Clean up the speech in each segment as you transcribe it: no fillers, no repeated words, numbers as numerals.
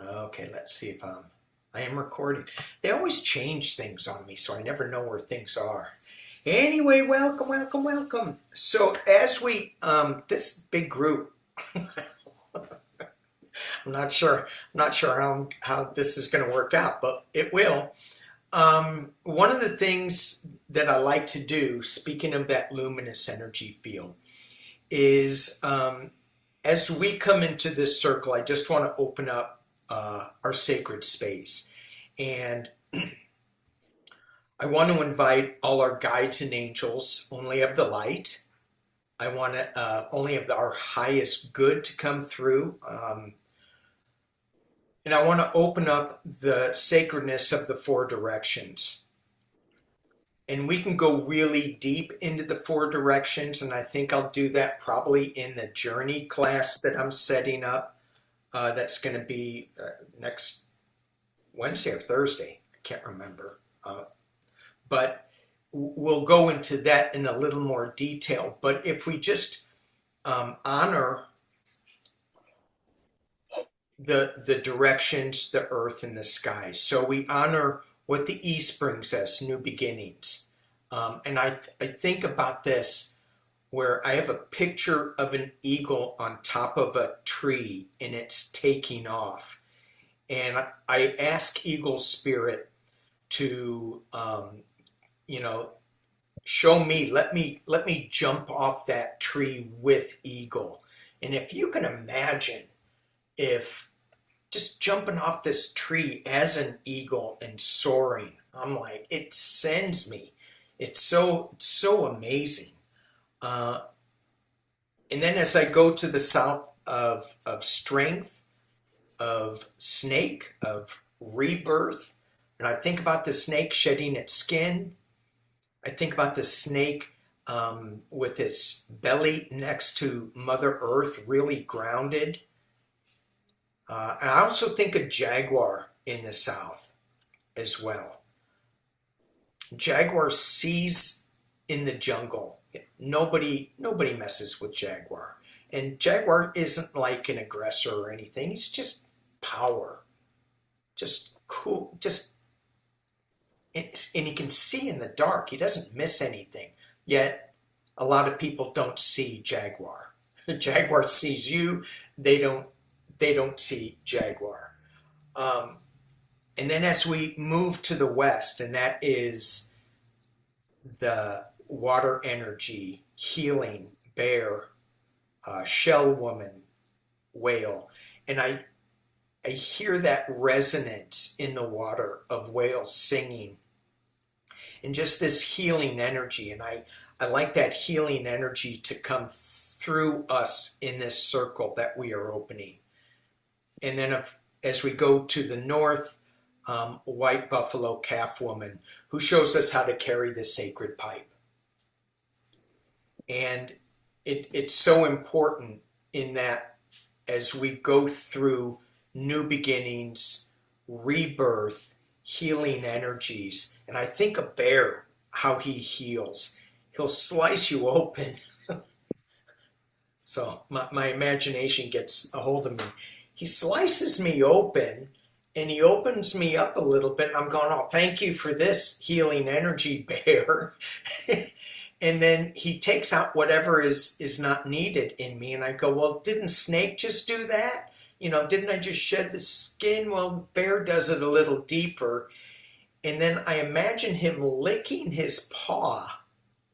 Okay, let's see if I am recording. They always change things on me, so I never know where things are. Anyway, welcome, welcome, welcome. So as we, this big group, I'm not sure how this is going to work out, but it will. One of the things that I like to do, speaking of that luminous energy field, is as we come into this circle, I just want to open up our sacred space. And I want to invite all our guides and angels, only of the light. I want to only of our highest good to come through. And I want to open up the sacredness of the four directions. And we can go really deep into the four directions, and I think I'll do that probably in the journey class that I'm setting up. That's going to be next Wednesday or Thursday. I can't remember. But we'll go into that in a little more detail. But if we just honor the directions, the earth and the sky. So we honor what the east brings us, new beginnings. And I think about this where I have a picture of an eagle on top of a tree and it's taking off. And I ask Eagle Spirit to, show me, let me jump off that tree with Eagle. And if you can imagine, if just jumping off this tree as an eagle and soaring, I'm like, it sends me. It's so amazing. And then as I go to the south of strength, of snake, of rebirth, and I think about the snake shedding its skin. I think about the snake with its belly next to Mother Earth, really grounded. And I also think of jaguar in the south as well. Jaguar sees in the jungle. Nobody messes with jaguar. And jaguar isn't like an aggressor or anything. He's just power. Just cool. And he can see in the dark. He doesn't miss anything. Yet a lot of people don't see jaguar. Jaguar sees you. They don't see jaguar. And then as we move to the west, and that is the water energy, healing, bear, shell woman, whale. And I hear that resonance in the water of whales singing. And just this healing energy. And I like that healing energy to come through us in this circle that we are opening. And then as we go to the north, white buffalo calf woman who shows us how to carry the sacred pipe. And it's so important in that as we go through new beginnings, rebirth, healing energies, and I think a bear, how he heals. He'll slice you open. So my imagination gets a hold of me. He slices me open and he opens me up a little bit. And I'm going, oh, thank you for this healing energy, bear. And then he takes out whatever is not needed in me. And I go, well, didn't snake just do that? Didn't I just shed the skin? Well, bear does it a little deeper. And then I imagine him licking his paw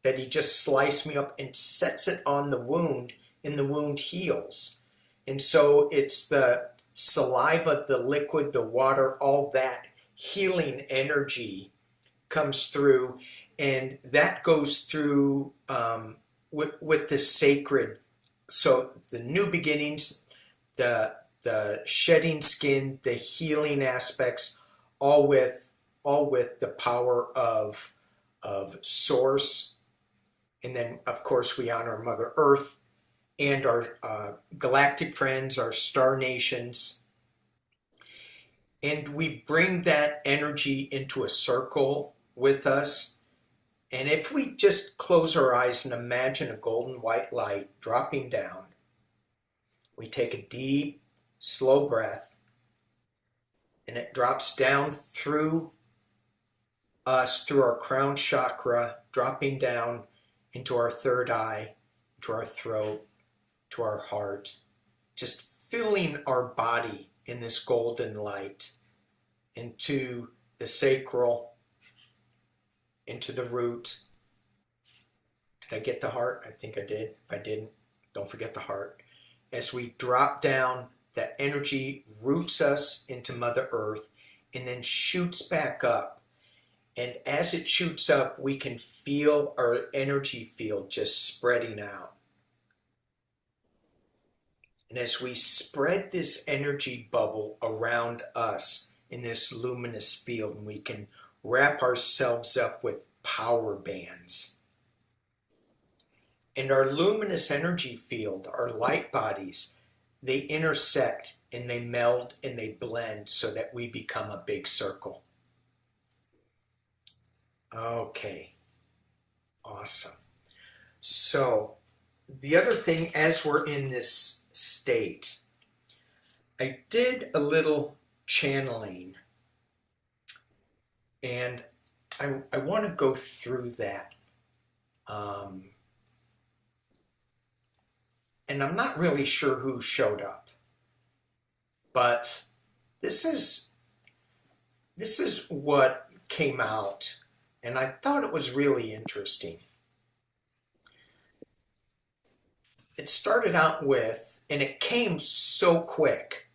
that he just sliced me up and sets it on the wound, and the wound heals. And so it's the saliva, the liquid, the water, all that healing energy comes through, and that goes through with the sacred. So the new beginnings, the shedding skin, the healing aspects, all with the power of source. And then of course we honor Mother Earth and our galactic friends, our star nations. And we bring that energy into a circle with us. And if we just close our eyes and imagine a golden white light dropping down, we take a deep, slow breath. and it drops down through us, through our crown chakra, dropping down into our third eye, to our throat, to our heart, just filling our body in this golden light, into the sacral, into the root. Did I get the heart? I think I did. If I didn't, don't forget the heart. As we drop down, that energy roots us into Mother Earth and then shoots back up. And as it shoots up, we can feel our energy field just spreading out. And as we spread this energy bubble around us in this luminous field, and we can wrap ourselves up with power bands. And our luminous energy field, our light bodies, they intersect and they meld and they blend so that we become a big circle. Okay, awesome. So the other thing, as we're in this state, I did a little channeling, and I want to go through that. And I'm not really sure who showed up, but this is what came out, and I thought it was really interesting. It started out with, and it came so quick,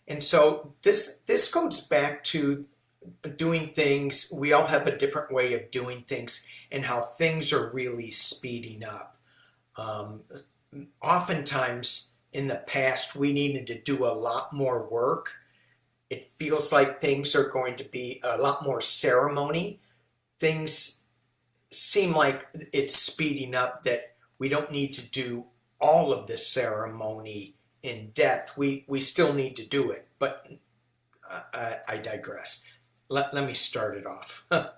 and so this goes back to doing things. We all have a different way of doing things, and how things are really speeding up. Oftentimes in the past, we needed to do a lot more work. It feels like things are going to be a lot more ceremony. Things seem like it's speeding up, that we don't need to do all of the ceremony in depth. We still need to do it, but I digress. Let me start it off. It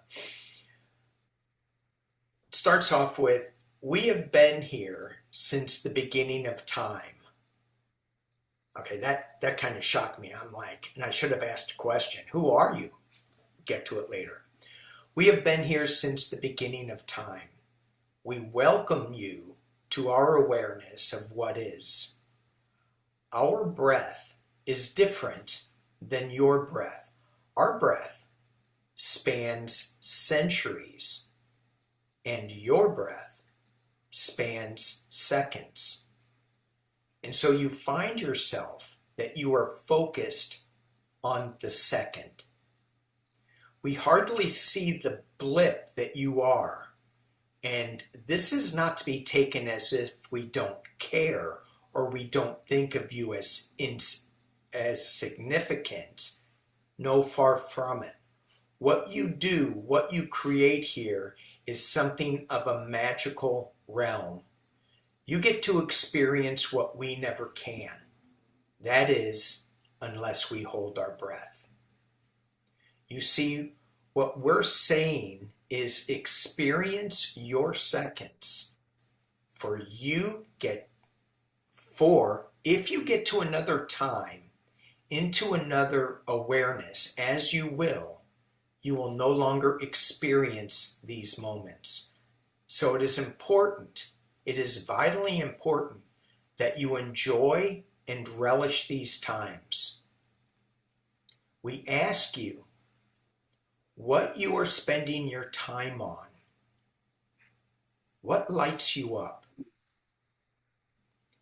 starts off with, we have been here since the beginning of time. Okay, that kind of shocked me. I'm like, and I should have asked a question. Who are you? Get to it later. We have been here since the beginning of time. We welcome you to our awareness of what is. Our breath is different than your breath. Our breath spans centuries, and your breath spans seconds. And so you find yourself that you are focused on the second. We hardly see the blip that you are. And this is not to be taken as if we don't care or we don't think of you as significant. No, far from it. What you do, what you create here, is something of a magical realm. You get to experience what we never can. That is, unless we hold our breath. You see, what we're saying is experience your seconds. If you get to another time, into another awareness, as you will no longer experience these moments. So it is important, it is vitally important that you enjoy and relish these times. We ask you what you are spending your time on. What lights you up?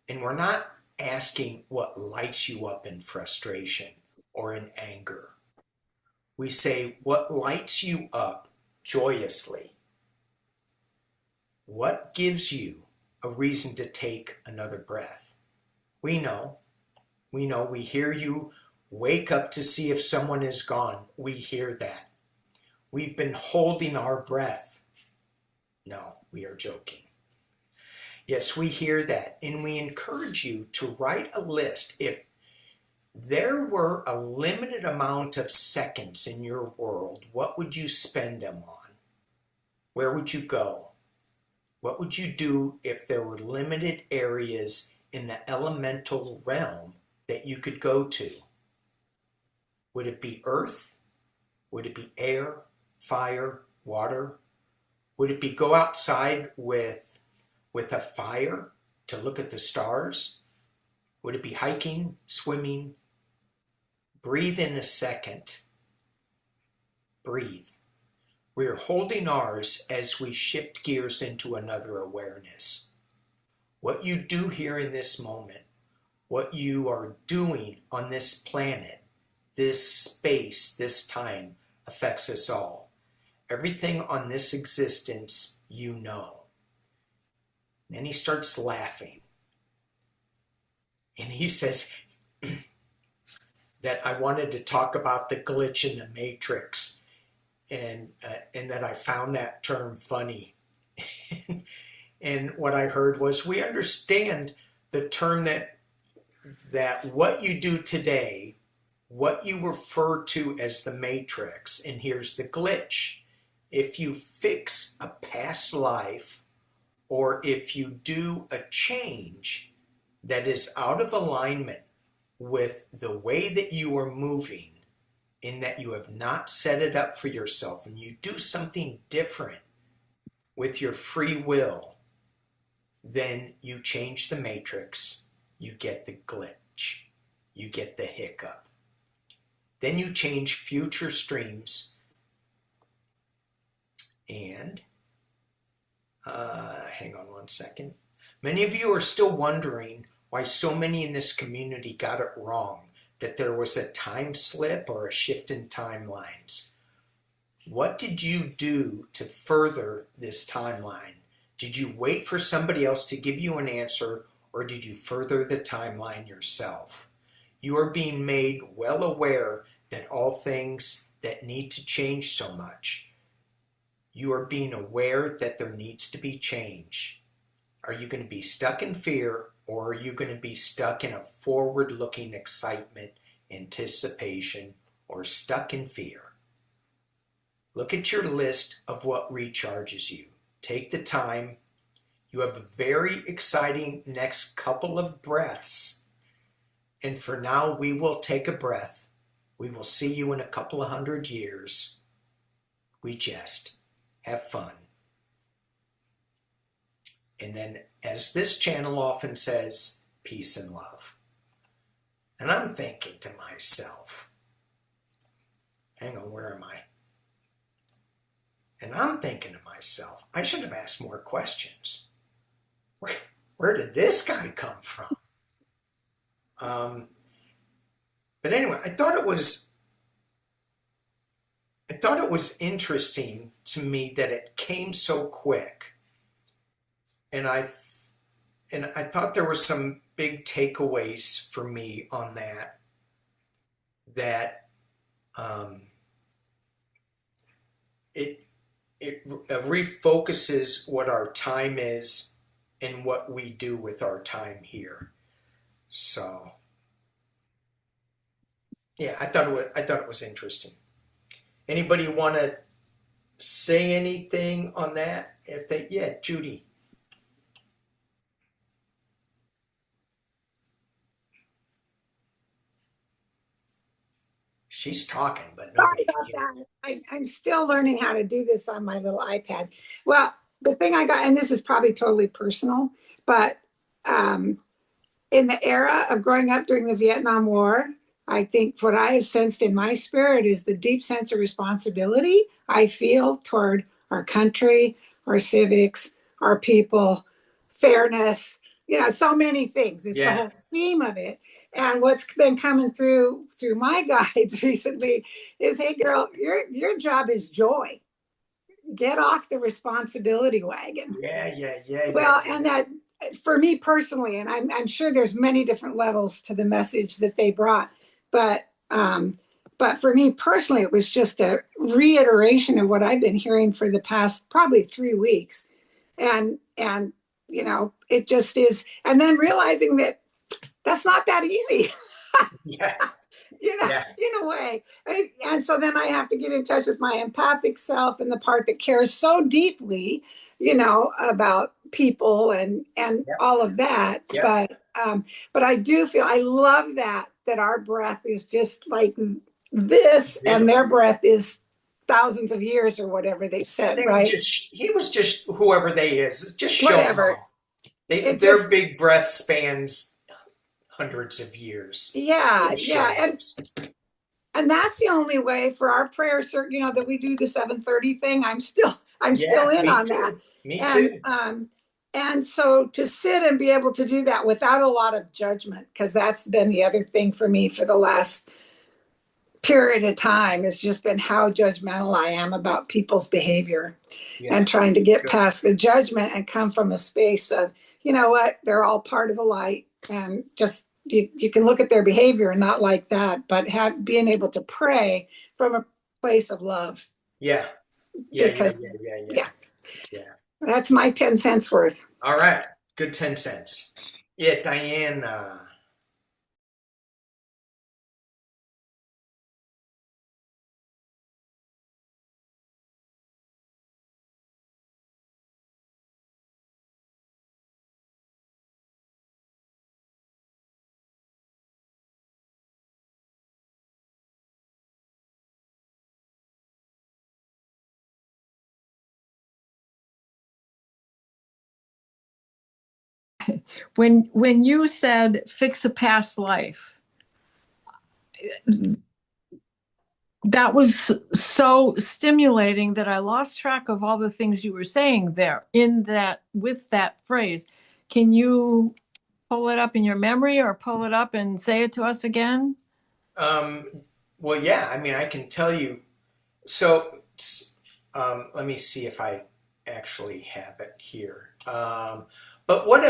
And we're not asking what lights you up in frustration or in anger. We say, what lights you up joyously? What gives you a reason to take another breath? We know, we hear you wake up to see if someone is gone. We hear that. We've been holding our breath. No, we are joking. Yes, we hear that, and we encourage you to write a list. If there were a limited amount of seconds in your world, what would you spend them on? Where would you go? What would you do if there were limited areas in the elemental realm that you could go to? Would it be earth? Would it be air, fire, water? Would it be go outside with a fire to look at the stars? Would it be hiking, swimming? Breathe in a second. Breathe. We're holding ours as we shift gears into another awareness. What you do here in this moment, what you are doing on this planet, this space, this time, affects us all. Everything on this existence, you know. Then he starts laughing. And he says that I wanted to talk about the glitch in the matrix, and that I found that term funny. And what I heard was, we understand the term that what you do today, what you refer to as the matrix, and here's the glitch. If you fix a past life, or if you do a change that is out of alignment with the way that you are moving, in that you have not set it up for yourself, and you do something different with your free will, then you change the matrix, you get the glitch, you get the hiccup. Then you change future streams, and hang on one second. Many of you are still wondering why so many in this community got it wrong, that there was a time slip or a shift in timelines. What did you do to further this timeline? Did you wait for somebody else to give you an answer, or did you further the timeline yourself? You are being made well aware that all things that need to change so much, you are being aware that there needs to be change. Are you going to be stuck in fear, or are you going to be stuck in a forward-looking excitement, anticipation, or stuck in fear? Look at your list of what recharges you. Take the time. You have a very exciting next couple of breaths. And for now, we will take a breath. We will see you in a couple of 100 years. We jest. Have fun. And then, as this channel often says, peace and love. And I'm thinking to myself, hang on, where am I? And I'm thinking to myself, I should have asked more questions. Where did this guy come from? But anyway, I thought it was interesting to me that it came so quick. And I thought there were some big takeaways for me on that it refocuses what our time is and what we do with our time here. So yeah, I thought it was interesting. Anybody want to say anything on that? Yeah, Judy. She's talking, but Sorry nobody can about hear. that. I'm still learning how to do this on my little iPad. Well, the thing I got, and this is probably totally personal, but um, in the era of growing up during the Vietnam War, I think what I have sensed in my spirit is the deep sense of responsibility I feel toward our country, our civics, our people, fairness, so many things. It's the Yeah, whole scheme of it. And what's been coming through my guides recently is, hey girl, your job is joy. Get off the responsibility wagon. yeah. Well, and that for me personally, and I'm sure there's many different levels to the message that they brought, but for me personally, it was just a reiteration of what I've been hearing for the past probably 3 weeks, and it just is, and then realizing that that's not that easy. Yeah, you know, yeah, in a way. And so then I have to get in touch with my empathic self and the part that cares so deeply, about people and yeah, all of that. yeah. But I do feel I love that our breath is just like this and Really? their breath is thousands of years or whatever they Yeah, said, right? he was just whoever they is, just showing Whatever. off. It Their just, big breath spans hundreds of years. yeah, Just yeah. shows. And that's the only way for our prayer, that we do the 7:30 thing. I'm still Yeah, in me on that. too. Me And, too. and so to sit and be able to do that without a lot of judgment, because that's been the other thing for me for the last period of time, has just been how judgmental I am about people's behavior, Yeah. and trying to get Good. past the judgment and come from a space of, you know what, they're all part of a light, and just you can look at their behavior and not like that, but being able to pray from a place of love, Yeah. Yeah. Yeah. because Yeah. Yeah. Yeah. yeah, Yeah. that's my 10 cents worth. All right. Good 10 cents. Yeah, Diane. When you said fix a past life, that was so stimulating that I lost track of all the things you were saying there in that with that phrase. Can you pull it up in your memory or pull it up and say it to us again? Um, well, yeah, I mean, I can tell you. So, let me see if I actually have it here. But what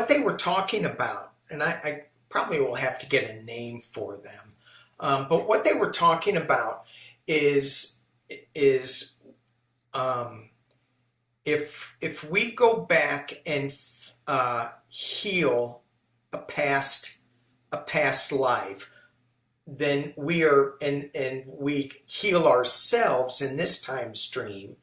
they were talking about, and I probably will have to get a name for them. But what they were talking about is is um, if we go back and heal a past life, then we are and we heal ourselves in this time stream.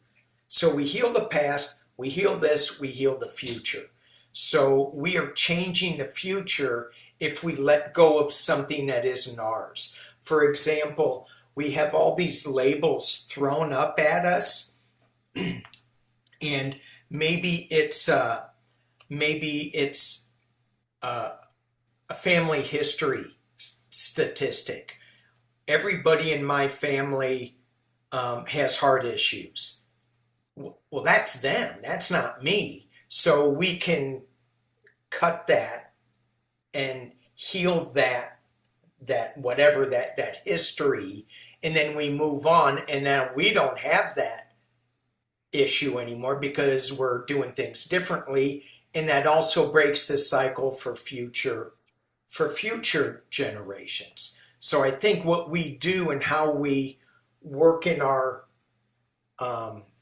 So we heal the past, we heal this, we heal the future. So we are changing the future if we let go of something that isn't ours. For example, we have all these labels thrown up at us, and maybe it's uh, a family history statistic. Everybody in my family has heart issues. Well, that's them. That's not me. So we can cut that and heal that whatever that history, and then we move on. And now we don't have that issue anymore because we're doing things differently, and that also breaks the cycle for future generations. So I think what we do and how we work in our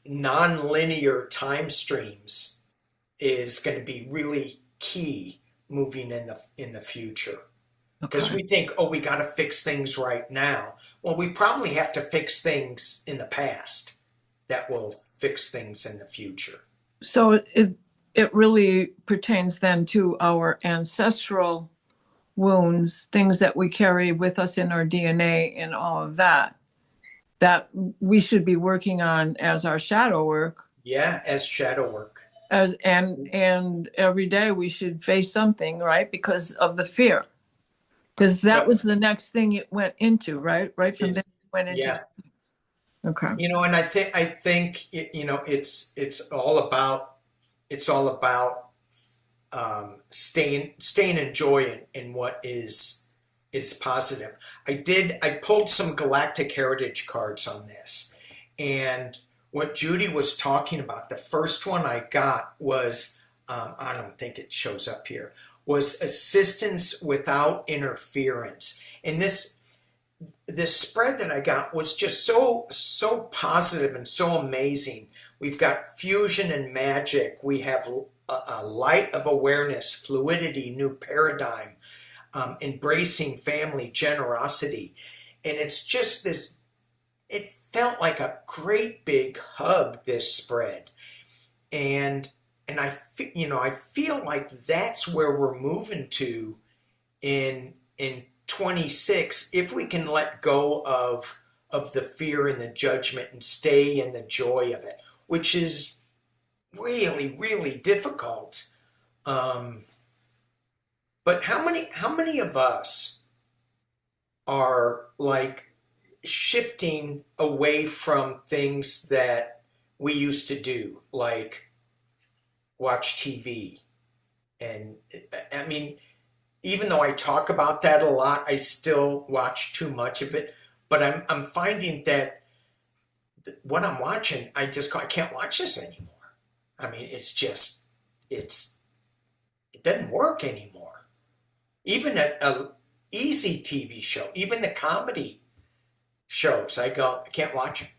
non-linear time streams is going to be really key moving in the future. Because Okay. we think, oh, we got to fix things right now. Well, we probably have to fix things in the past that will fix things in the future. So it really pertains then to our ancestral wounds, things that we carry with us in our DNA and all of that, that we should be working on as our shadow work. Yeah, as shadow work. And every day we should face something, right? Because of the fear. Because that But was the next thing it went into, right? Right from there is it went into. yeah, Okay. and I think it's all about staying in joy in what is positive. I pulled some galactic heritage cards on this, and what Judy was talking about, the first one I got was I don't think it shows up here, was assistance without interference. And this spread that I got was just so positive and so amazing. We've got fusion and magic. We have a light of awareness, fluidity, new paradigm, embracing family, generosity, and it's just this. It felt like a great big hug. This spread, and I feel like that's where we're moving to in 26, if we can let go of the fear and the judgment and stay in the joy of it, which is really, really difficult. But how many of us are like shifting away from things that we used to do, like watch TV? And I mean, even though I talk about that a lot, I still watch too much of it. But I'm finding that what I'm watching, I can't watch this anymore. I mean, it doesn't work anymore. Even a easy TV show, even the comedy shows, I can't watch them.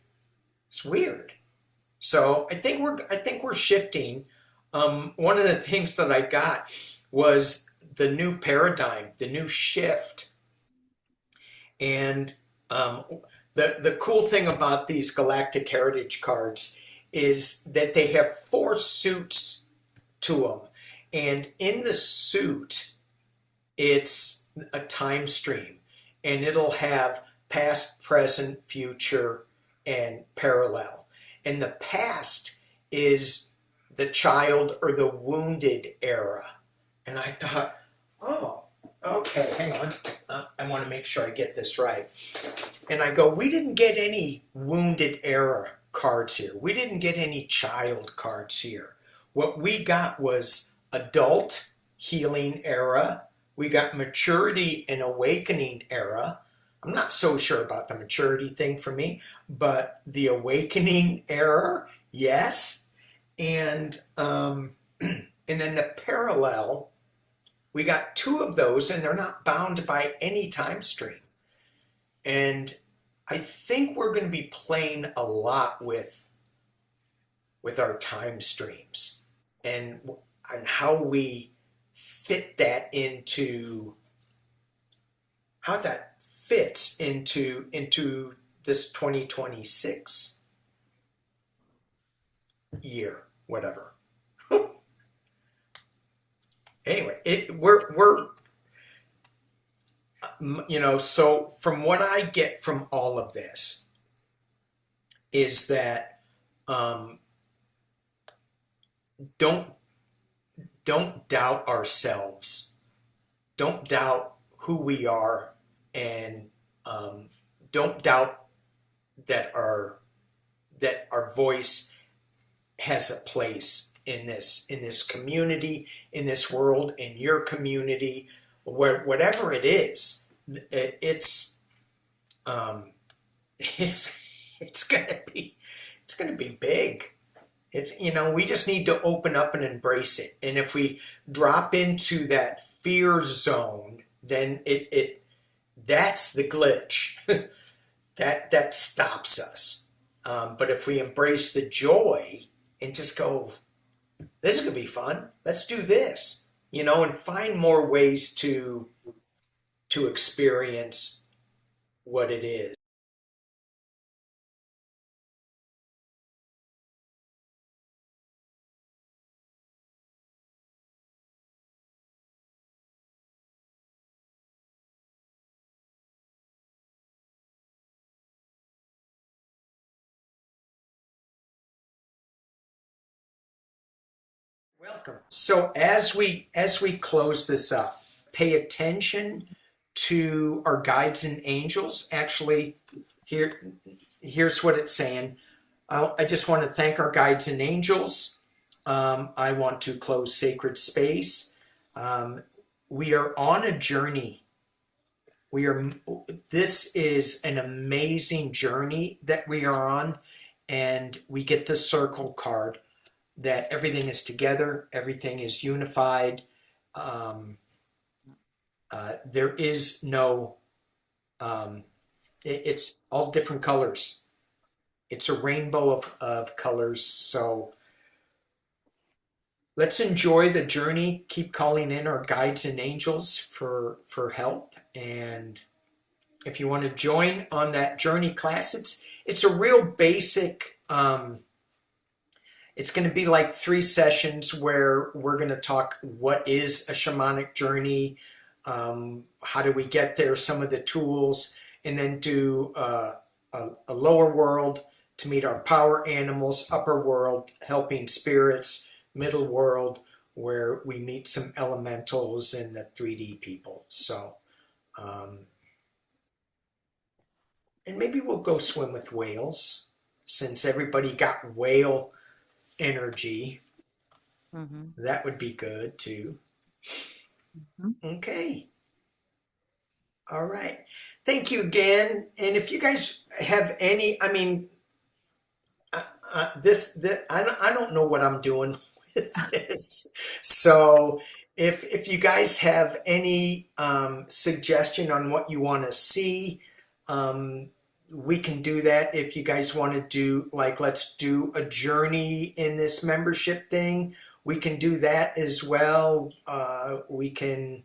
It's weird. So I think we're shifting. One of the things that I got was the new paradigm, the new shift. And the cool thing about these Galactic Heritage cards is that they have 4 suits to them. And in the suit, it's a time stream. And it'll have past, present, future, and parallel. And the past is the child or the wounded era. And I thought, oh, okay, hang on. I want to make sure I get this right. And I go, we didn't get any wounded era cards here. We didn't get any child cards here. What we got was adult healing era. We got maturity and awakening era. I'm not so sure about the maturity thing for me, but the awakening era, yes. And and then the parallel, we got 2 of those, and they're not bound by any time stream. And I think we're going to be playing a lot with our time streams and how we fit that into how that fits into this 2026 year, whatever. Anyway, we're so from what I get from all of this is that don't doubt ourselves, don't doubt who we are, and don't doubt that our voice has a place in this community, in this world, in your community, whatever it is. It's gonna be big. It's, we just need to open up and embrace it. And if we drop into that fear zone, then that's the glitch that stops us. But if we embrace the joy and just go, this is gonna be fun. Let's do this, and find more ways to experience what it is. Welcome. So as we close this up, pay attention to our guides and angels. Actually, here's what it's saying. I just want to thank our guides and angels. I want to close sacred space. We are on a journey. This is an amazing journey that we are on, and we get the circle card that everything is together, everything is unified. There is no, it's all different colors. It's a rainbow of colors. So let's enjoy the journey. Keep calling in our guides and angels for help. And if you want to join on that journey class, it's a real basic, it's going to be like 3 sessions where we're going to talk what is a shamanic journey, How do we get there? Some of the tools, and then do a lower world to meet our power animals, upper world helping spirits, middle world where we meet some elementals and the 3D people. So, and maybe we'll go swim with whales since everybody got whale energy. That would be good too. Okay. All right. Thank you again. And if you guys have any, I mean, I don't know what I'm doing with this. So if you guys have any suggestion on what you want to see, we can do that. If you guys want to do, like, let's do a journey in this membership thing, we can do that as well. We can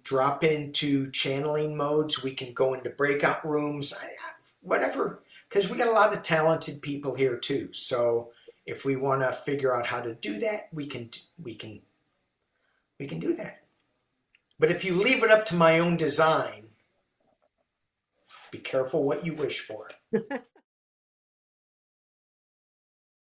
drop into channeling modes. We can go into breakout rooms, whatever, because we got a lot of talented people here too. So if we want to figure out how to do that, we can do that. But if you leave it up to my own design, be careful what you wish for.